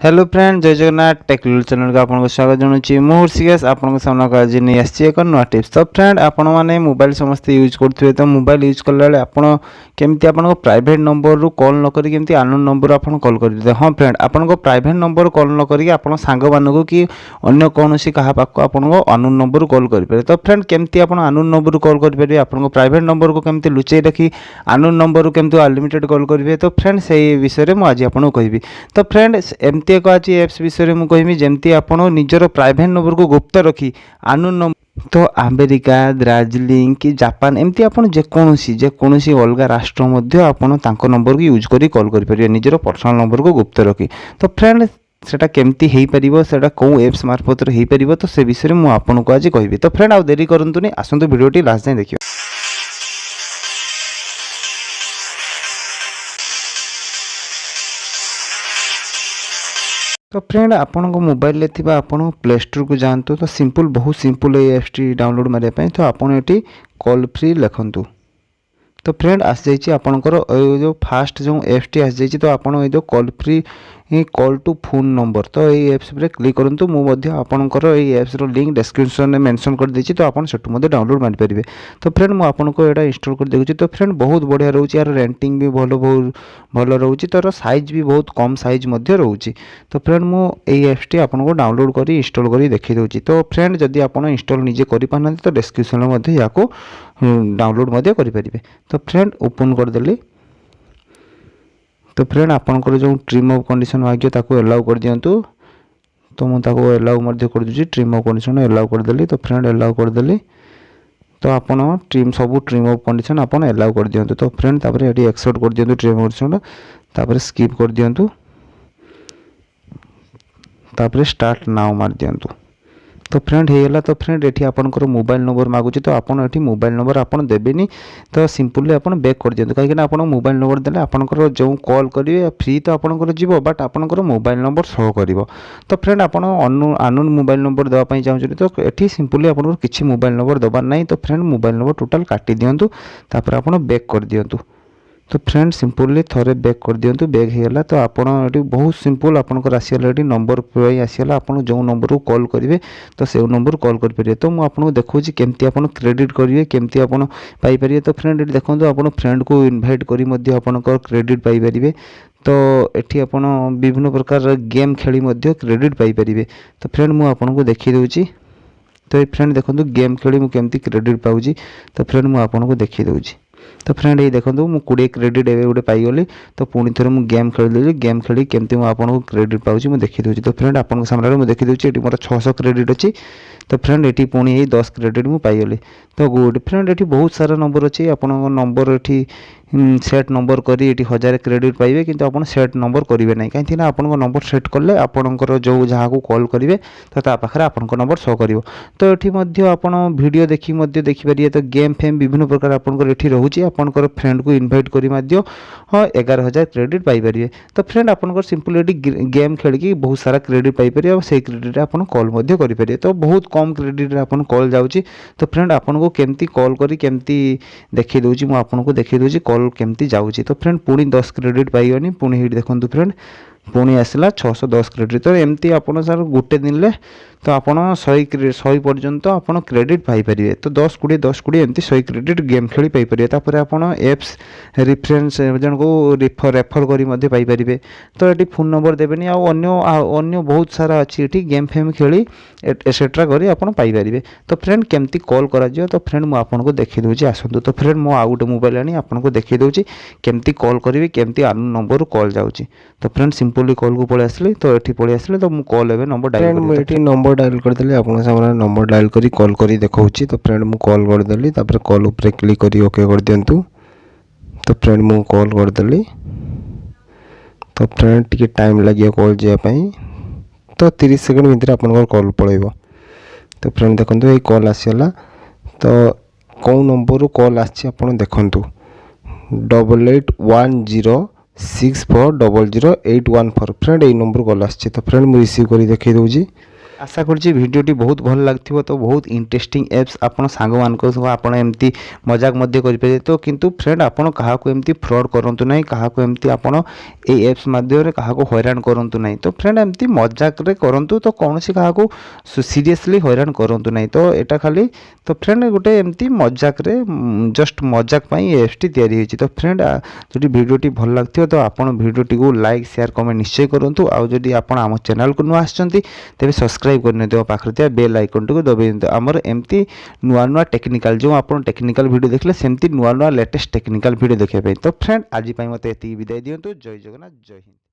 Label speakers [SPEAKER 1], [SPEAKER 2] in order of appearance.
[SPEAKER 1] Hello friend, जय Jagannath take लुलु channel को आपको स्वागत जनाऊँगी। मु hrusikesh आपन सामना आज नहीं आसी एक नुआ टिप्स। तो फ्रेंड, आपण मैंने मोबाइल समस्त यूज करते तो मोबाइल यूज कला आपण केमती आपन प्राइवेट नंबर रू कॉल न करी केमती अननोन नंबर आपन कॉल कर। हाँ फ्रेंड, आपन प्राइवेट नंबर कॉल न करी आपन सांग मानक कि अन्य कौन सी क्या पाक आपन अननोन नंबर कॉल करें। तो फ्रेंड, केमती आपन अननोन नंबर कॉल करेंगे, आपन प्राइवेट नंबर को केमती लुचई रखी अननोन नंबर केमती अनलिमिटेड कॉल करेंगे। तो फ्रेंड, से विषय में आज आपको कहबी। तो फ्रेंड, एमती एक आज एप्स विषय में कहमी जमती आपण निजर प्राइवेट नंबर को गुप्त रखी अननोन नंबर तो अमेरिका, दार्जिलिंग कि जापान एमती आपन जेकोसी अलग राष्ट्र मध्य आपन तांको नंबर को यूज करी कॉल करि परिबे निजर पर्सनल नंबर को गुप्त रखी। तो फ्रेंड, सेटा केमती हेई परिबो, सेटा को एप्स मार्फत रे हेई परिबो, तो से विषय में मु आपन को आज कहबी। तो फ्रेंड, आ देरी करंतुनी, आसंतु वीडियोटी लास्ट जाय देखियो। तो फ्रेंड, आपण मोबाइल थी आपण प्ले स्टोर को जातु। तो सिंपल, बहुत सिंपल ये एप्स टी डाउनलोड मारे। तो आपण ये कॉल फ्री लिखंतु। तो फ्रेंड, आस जाइए आपणकर जो फास्ट जो एप्स टी आस जाइए। तो आपण ये जो call free call to phone number, तो ये एप्स पे क्लिक करूँ। मुझे आपंकर ये एप्स लिंक डिस्क्रिप्शन में मेंशन कर देछि। तो आप डाउनलोड मारि पारे। तो फ्रेंड, मुझे यहाँ इंस्टॉल कर देखुची। तो फ्रेंड, बहुत बढ़िया रोचे, यार रेंटिंग भी बहुत भल रोचे। तो साइज भी बहुत कम साइज रोचे। तो फ्रेंड, मुझे एप्स टी आपको डाउनलोड कर इंस्टॉल कर देखी दूसरी। तो फ्रेंड, जदि आप इंस्टॉल निजे कर तो डिस्क्रिप्शन में या डाउनलोड करें। तो फ्रेंड, ओपन करदेली। तो फ्रेंड, आपंकर जो ट्रिम ऑफ कंडीशन मागे ताको अलाउ कर दियंतु। तो मुझे अलाउ कर दूसरी, ट्रिम ऑफ कंडीशन अलाउ करदेली। तो फ्रेंड, अलाउ करदेली। तो आपन सब ट्रिम ऑफ कंडीशन आपन अलाउ कर दियंतु। तो फ्रेंड, तापर ये एक्सेप्ट कर दियंतु ट्रिम कंडीशन, तापर स्किप कर दियंतु, तापर स्टार्ट नाउ मार दियंतु। तो फ्रेंड, होगा। तो फ्रेंड, ये आपंकर मोबाइल नंबर मागुची। तो आपन ये मोबाइल नंबर आपन देबेनी। तो सिंपली आपन बैक कर दियंतु, कहीं आप मोबाइल नंबर देले आपनकर जो कॉल करेंगे फ्री तो आपनकर जीवो, बट आपनकर मोबाइल नंबर शो करिवो। तो फ्रेंड, आपन अननोन मोबाइल नंबर देवा पई चाहूछन। तो ये सिंपली आपनकर किछि मोबाइल नंबर दबार नहीं। तो फ्रेंड, मोबाइल नंबर टोटल काटी दियंतु, तापर आपन बैक कर दियंतु। तो फ्रेंड, सिंपली थोड़े बैक कर दियंतु। बैक होगा। तो आपन ये बहुत सिंपल आपनकर आसीगला ये नंबर पे आसीगला। आपन जो नंबर को कॉल करेंगे तो से नंबर कॉल करेंगे। तो मुझे आपको देखा केमती आपन क्रेडिट करेंगे, केमती आपन पाइपर। तो फ्रेंड, ये देखो आप फ्रेंड को इनभाइट करी आपनकर क्रेडिट पाइपर। तो ये आपन विभिन्न प्रकार गेम खेली क्रेडिट पाइपर। तो फ्रेंड, मुझे आपको देखी दूसरी। तो ये फ्रेंड देखो गेम खेली मुझे क्रेडिट पाऊँ। तो फ्रेंड, मुझे आपको देखी दूसरी। तो फ्रेंड, ये देखो मुझे 20 क्रेडिट एवं गोटे पाईगली। तो पुणी थे मुझे गेम खेली। गेम खेली केमती आपको क्रेडिट पाऊँ मुझे देखी दूसरी। तो फ्रेंड, आप सामने मुझे देखी दूसरी। ये मोर 600 क्रेडिट अच्छी। तो फ्रेंड, ये पुणी 10 क्रेडिट मुझे पाईगली। तो गुड फ्रेंड, ये बहुत सारा नंबर अच्छी। आप नंबर ये सेट नंबर करी 1000 क्रेडिट पाइबे, किंतु आप सेट नंबर करेंगे ना, कहीं आप नंबर सेट कले आपंकर जो जहाँ को कॉल करेंगे तो पाखे आप नंबर शो कर। तो ये आप वीडियो देखी देखिपारे। तो गेम फेम विभिन्न प्रकार आपंकर ये रोचे। आपंकर फ्रेंड को इनभाइट करी हाँ 11,000 क्रेडिट पाइपर। तो फ्रेंड, आपंकर सिंपल ये गेम खेल बहुत सारा क्रेडिट पाइपर और से क्रेडिट आप कॉल करेंगे। तो बहुत कम क्रेडिट आप कॉल जाऊँगी। तो फ्रेंड, आपको केमती कॉल करी केमती देखी दूसरी, मुझे आपको देखी दूसरी कॉल केमती जाऊँगी। तो फ्रेंड, पुणी 10 क्रेडिट पाइबनी। पुणी ये देखो फ्रेंड, पुणी आसला 610 क्रेडिट। तो एमती आप सर गोटे दिन में तो आप 100 पर्यंत आप क्रेडिट पाइपर। तो 10-20 एमती 100 क्रेडिट गेम खेली पाइपर। तापर आप एप्स रेफरेंस जन को रेफर करी पाइपर। तो ये फोन नंबर देवेनि। अन्य बहुत सारा अच्छी ये गेम फेम खेली एसेट्रा करी आप पाइपर। तो फ्रेंड, केमती कॉल करा। तो फ्रेंड, मुझे आपको देखी दूसरी, आसतु। तो फ्रेंड, मो आउ गोटे मोबाइल आनी आपको देखी दूसरी केमती कॉल करी केमती अननोन नंबर कॉल जाऊँगी। तो फ्रेंड, सिंपली कॉल को पलि आसली। तो ये पलि आसली। तो मुझे कॉल एवं नंबर डायल कर नंबर डायल करदेली। आपन सामने नंबर डायल करी कॉल करी देखौछि। तो फ्रेंड, मुझे कॉल करदेली। तापर कॉल ऊपर क्लिक करी ओके कर दियंतु। तो फ्रेंड, मुझे कॉल करदेली। तो फ्रेंड, टिके टाइम लगे कॉल जावाई। तो 30 सेकंड भितर आपन कॉल पड़ेबो। तो फ्रेंड, देखंतु ये कॉल आसीगला। तो कौ नंबर कॉल आछि आपन देखंतु 881064000814। फ्रेंड, ये नंबर कॉल आछि। तो फ्रेंड, मुझे रिसीव करी देखी दूसरी। आशा करुँची भिडियोटी बहुत भल लगे तो बहुत इंटरेस्टिंग एप्स आपण सांग मान आपण एमती मजाक मध्य करें तो किंतु फ्रेंड आपण क्या एमती फ्रॉड करूँ ना क्या एमती आपण ए एप्स माध्यम क्या हैरान करूँ ना तो फ्रेंड एमती मजाक करूँ तो कौन सी क्या सीरियसली हैरान करूँ ना तो यहाँ खाली तो फ्रेंड गोटे एमती मजाक जस्ट मजाक एप्सटी तैयारी होती तो फ्रेंड जो भिडियोटी भल लगे तो आप भिडियोटी को लाइक शेयर कमेंट निश्चय करूँ आउ जदि आपण आम चैनल को नुआ आछंती तेरे सब्सक्राइब करने पाखे थे बेल आइकन को दबाई दिखाँ आमर एमती नुआ नुआ टेक्निकल जो आप टेक्निकल वीडियो देखले सेमती नुआ नुआ लेटेस्ट टेक्निकल वीडियो देखा तो फ्रेंड आज मत विदाय दिंतु जय जगन्नाथ जय हिंद।